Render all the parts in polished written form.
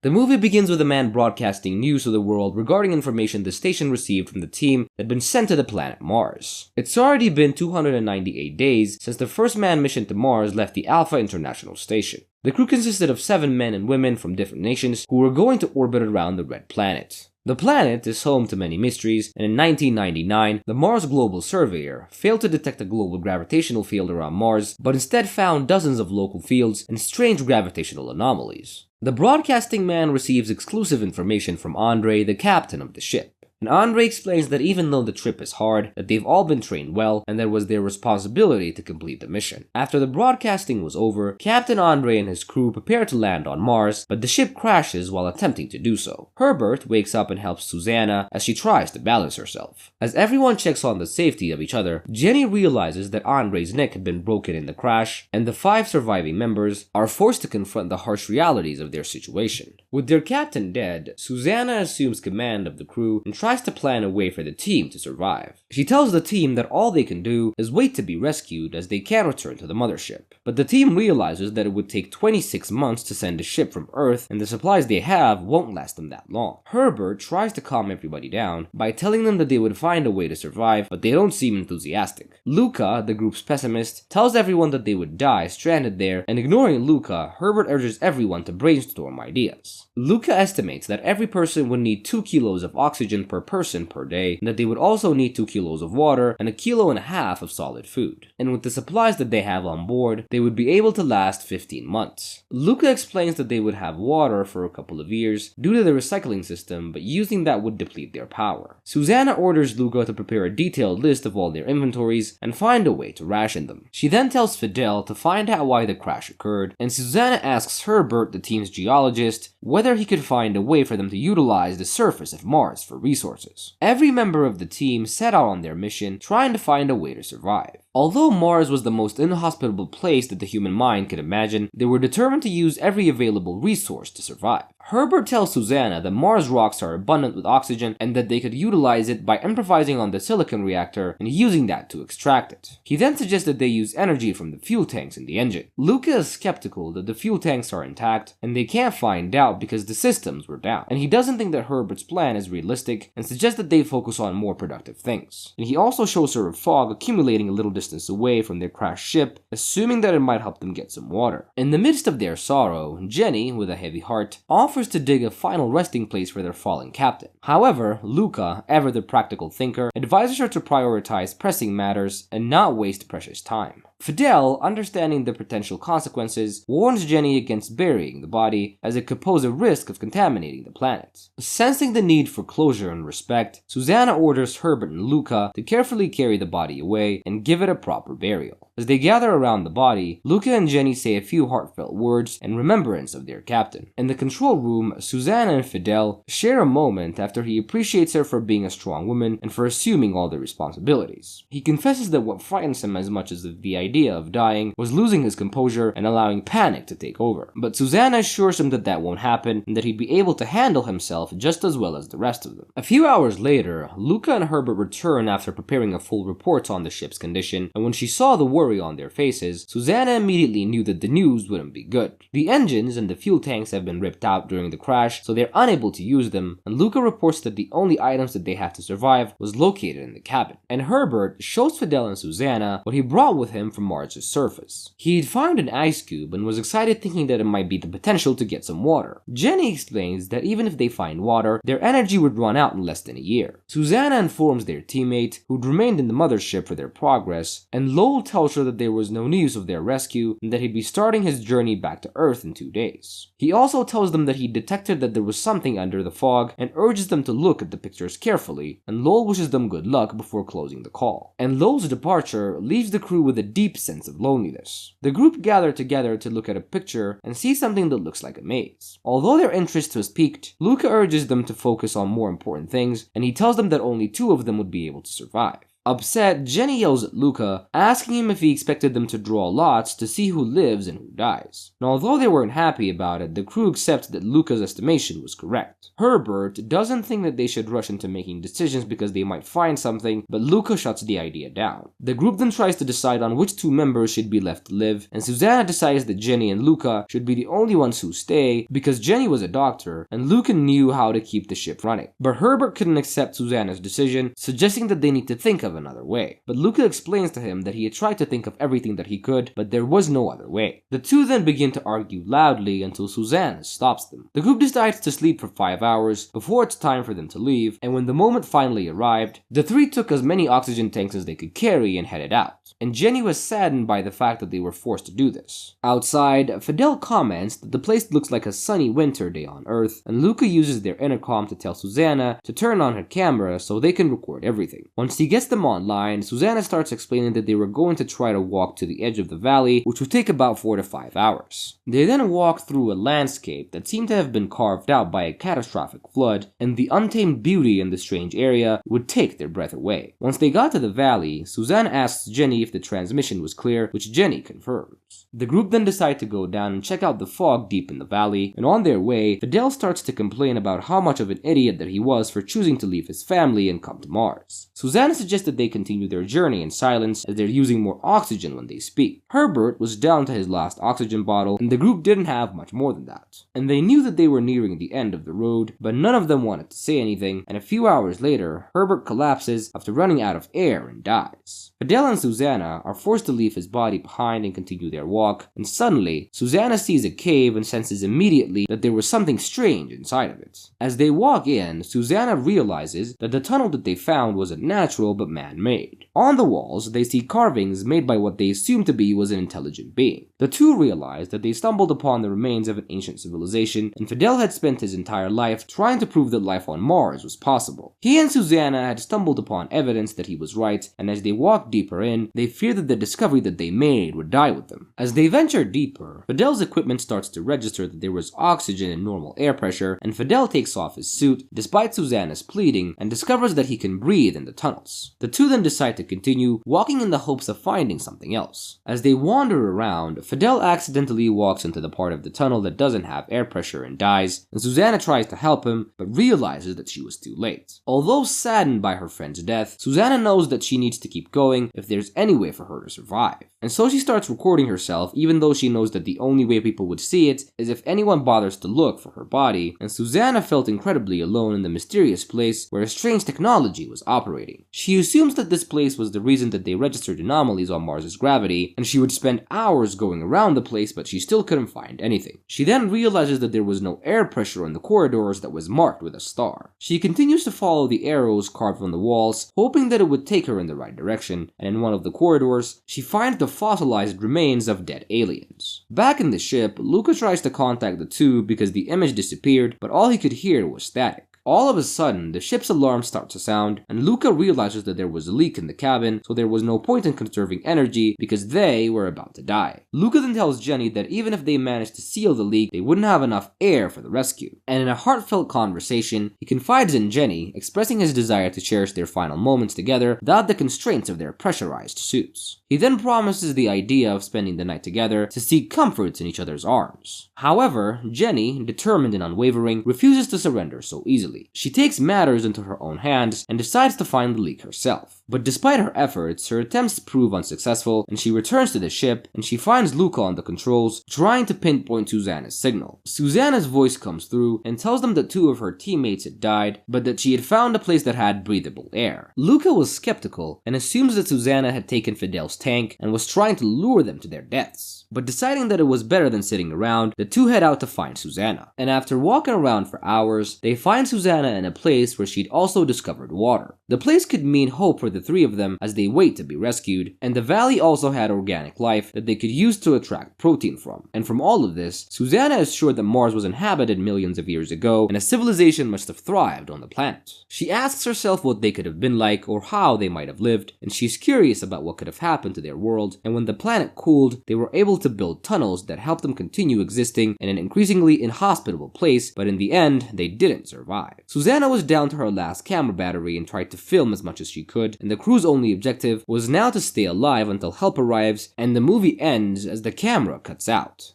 The movie begins with a man broadcasting news to the world regarding information the station received from the team that had been sent to the planet Mars. It's already been 298 days since the first manned mission to Mars left the Alpha International Station. The crew consisted of 7 men and women from different nations who were going to orbit around the Red Planet. The planet is home to many mysteries, and in 1999, the Mars Global Surveyor failed to detect a global gravitational field around Mars, but instead found dozens of local fields and strange gravitational anomalies. The broadcasting man receives exclusive information from Andre, the captain of the ship. And Andre explains that even though the trip is hard, that they've all been trained well, and that it was their responsibility to complete the mission. After the broadcasting was over, Captain Andre and his crew prepare to land on Mars, but the ship crashes while attempting to do so. Herbert wakes up and helps Susanna as she tries to balance herself. As everyone checks on the safety of each other, Jenny realizes that Andre's neck had been broken in the crash, and the 5 surviving members are forced to confront the harsh realities of their situation. With their captain dead, Susanna assumes command of the crew and tries to plan a way for the team to survive. She tells the team that all they can do is wait to be rescued as they can't return to the mothership. But the team realizes that it would take 26 months to send a ship from Earth, and the supplies they have won't last them that long. Herbert tries to calm everybody down by telling them that they would find a way to survive, but they don't seem enthusiastic. Luca, the group's pessimist, tells everyone that they would die stranded there, and ignoring Luca, Herbert urges everyone to brainstorm ideas. Luca estimates that every person would need 2 kilos of oxygen per person per day, and that they would also need 2 kilos of water and 1.5 kilos of solid food. And with the supplies that they have on board, they would be able to last 15 months. Luca explains that they would have water for a couple of years due to the recycling system, but using that would deplete their power. Susanna orders Luca to prepare a detailed list of all their inventories and find a way to ration them. She then tells Fidel to find out why the crash occurred, and Susanna asks Herbert, the team's geologist, whether he could find a way for them to utilize the surface of Mars for resources. Every member of the team set out on their mission, trying to find a way to survive. Although Mars was the most inhospitable place that the human mind could imagine, they were determined to use every available resource to survive. Herbert tells Susanna that Mars rocks are abundant with oxygen and that they could utilize it by improvising on the silicon reactor and using that to extract it. He then suggests that they use energy from the fuel tanks in the engine. Luca is skeptical that the fuel tanks are intact, and they can't find out because the systems were down. And he doesn't think that Herbert's plan is realistic and suggests that they focus on more productive things. And he also shows her a fog accumulating a little distance away from their crashed ship, assuming that it might help them get some water. In the midst of their sorrow, Jenny, with a heavy heart, offers to dig a final resting place for their fallen captain. However, Luca, ever the practical thinker, advises her to prioritize pressing matters and not waste precious time. Fidel, understanding the potential consequences, warns Jenny against burying the body, as it could pose a risk of contaminating the planet. Sensing the need for closure and respect, Susanna orders Herbert and Luca to carefully carry the body away and give it a proper burial. As they gather around the body, Luca and Jenny say a few heartfelt words in remembrance of their captain. In the control room, Susanna and Fidel share a moment after he appreciates her for being a strong woman and for assuming all the responsibilities. He confesses that what frightens him as much as the idea of dying was losing his composure and allowing panic to take over. But Susanna assures him that that won't happen and that he'd be able to handle himself just as well as the rest of them. A few hours later, Luca and Herbert return after preparing a full report on the ship's condition, and when she saw the worry on their faces, Susanna immediately knew that the news wouldn't be good. The engines and the fuel tanks have been ripped out during the crash, so they're unable to use them, and Luca reports that the only items that they had to survive was located in the cabin. And Herbert shows Fidel and Susanna what he brought with him from Mars' surface. He'd found an ice cube and was excited, thinking that it might be the potential to get some water. Jenny explains that even if they find water, their energy would run out in less than a year. Susanna informs their teammate, who'd remained in the mothership for their progress, and Lowell tells her that there was no news of their rescue and that he'd be starting his journey back to Earth in 2 days. He also tells them that he detected that there was something under the fog and urges them to look at the pictures carefully, and Lowell wishes them good luck before closing the call. And Lowell's departure leaves the crew with a deep sense of loneliness. The group gather together to look at a picture and see something that looks like a maze. Although their interest was piqued, Luca urges them to focus on more important things, and he tells them that only 2 of them would be able to survive. Upset, Jenny yells at Luca, asking him if he expected them to draw lots to see who lives and who dies. And although they weren't happy about it, the crew accepts that Luca's estimation was correct. Herbert doesn't think that they should rush into making decisions because they might find something, but Luca shuts the idea down. The group then tries to decide on which two members should be left to live, and Susanna decides that Jenny and Luca should be the only ones who stay because Jenny was a doctor and Luca knew how to keep the ship running. But Herbert couldn't accept Susanna's decision, suggesting that they need to think of another way. But Luca explains to him that he had tried to think of everything that he could, but there was no other way. The two then begin to argue loudly until Susanna stops them. The group decides to sleep for 5 hours before it's time for them to leave, and when the moment finally arrived, the three took as many oxygen tanks as they could carry and headed out. And Jenny was saddened by the fact that they were forced to do this. Outside, Fidel comments that the place looks like a sunny winter day on Earth, and Luca uses their intercom to tell Susanna to turn on her camera so they can record everything. Once he gets them online, Susanna starts explaining that they were going to try to walk to the edge of the valley, which would take about 4 to 5 hours. They then walk through a landscape that seemed to have been carved out by a catastrophic flood, and the untamed beauty in the strange area would take their breath away. Once they got to the valley, Susanna asks Jenny if the transmission was clear, which Jenny confirms. The group then decide to go down and check out the fog deep in the valley, and on their way, Fidel starts to complain about how much of an idiot that he was for choosing to leave his family and come to Mars. Susanna suggested they continue their journey in silence as they're using more oxygen when they speak. Herbert was down to his last oxygen bottle, and the group didn't have much more than that. And they knew that they were nearing the end of the road, but none of them wanted to say anything, and a few hours later, Herbert collapses after running out of air and dies. Fidel and Susanna are forced to leave his body behind and continue their walk, and suddenly, Susanna sees a cave and senses immediately that there was something strange inside of it. As they walk in, Susanna realizes that the tunnel that they found wasn't natural but man-made. On the walls, they see carvings made by what they assume to be was an intelligent being. The two realize that they stumbled upon the remains of an ancient civilization, and Fidel had spent his entire life trying to prove that life on Mars was possible. He and Susanna had stumbled upon evidence that he was right, and as they walked deeper in, they feared that the discovery that they made would die with them. As they venture deeper, Fidel's equipment starts to register that there was oxygen and normal air pressure, and Fidel takes off his suit, despite Susanna's pleading, and discovers that he can breathe in the tunnels. The two then decide to continue, walking in the hopes of finding something else. As they wander around, Fidel accidentally walks into the part of the tunnel that doesn't have air pressure and dies, and Susanna tries to help him, but realizes that she was too late. Although saddened by her friend's death, Susanna knows that she needs to keep going if there's any way for her to survive. And so she starts recording herself, even though she knows that the only way people would see it is if anyone bothers to look for her body, and Susanna felt incredibly alone in the mysterious place where a strange technology was operating. She assumes that this place was the reason that they registered anomalies on Mars's gravity, and she would spend hours going around the place, but she still couldn't find anything. She then realizes that there was no air pressure in the corridors that was marked with a star. She continues to follow the arrows carved on the walls, hoping that it would take her in the right direction, and in one of the corridors, she finds the fossilized remains of dead aliens. Back in the ship, Luca tries to contact the two because the image disappeared, but all he could hear was static. All of a sudden, the ship's alarm starts to sound, and Luca realizes that there was a leak in the cabin, so there was no point in conserving energy because they were about to die. Luca then tells Jenny that even if they managed to seal the leak, they wouldn't have enough air for the rescue. And in a heartfelt conversation, he confides in Jenny, expressing his desire to cherish their final moments together without the constraints of their pressurized suits. He then promises the idea of spending the night together to seek comforts in each other's arms. However, Jenny, determined and unwavering, refuses to surrender so easily. She takes matters into her own hands and decides to find the leak herself. But despite her efforts, her attempts prove unsuccessful, and she returns to the ship and she finds Luca on the controls trying to pinpoint Susanna's signal. Susanna's voice comes through and tells them that two of her teammates had died, but that she had found a place that had breathable air. Luca was skeptical and assumes that Susanna had taken Fidel's tank and was trying to lure them to their deaths. But deciding that it was better than sitting around, the two head out to find Susanna. And after walking around for hours, they find Susanna in a place where she'd also discovered water. The place could mean hope for the three of them as they wait to be rescued, and the valley also had organic life that they could use to attract protein from. And from all of this, Susanna is sure that Mars was inhabited millions of years ago, and a civilization must have thrived on the planet. She asks herself what they could have been like or how they might have lived, and she's curious about what could have happened to their world, and when the planet cooled, they were able to build tunnels that helped them continue existing in an increasingly inhospitable place, but in the end, they didn't survive. Susanna was down to her last camera battery and tried to film as much as she could, and the crew's only objective was now to stay alive until help arrives, and the movie ends as the camera cuts out.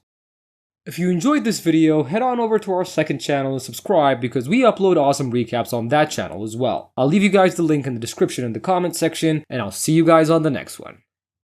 If you enjoyed this video, head on over to our second channel and subscribe because we upload awesome recaps on that channel as well. I'll leave you guys the link in the description and the comment section, and I'll see you guys on the next one.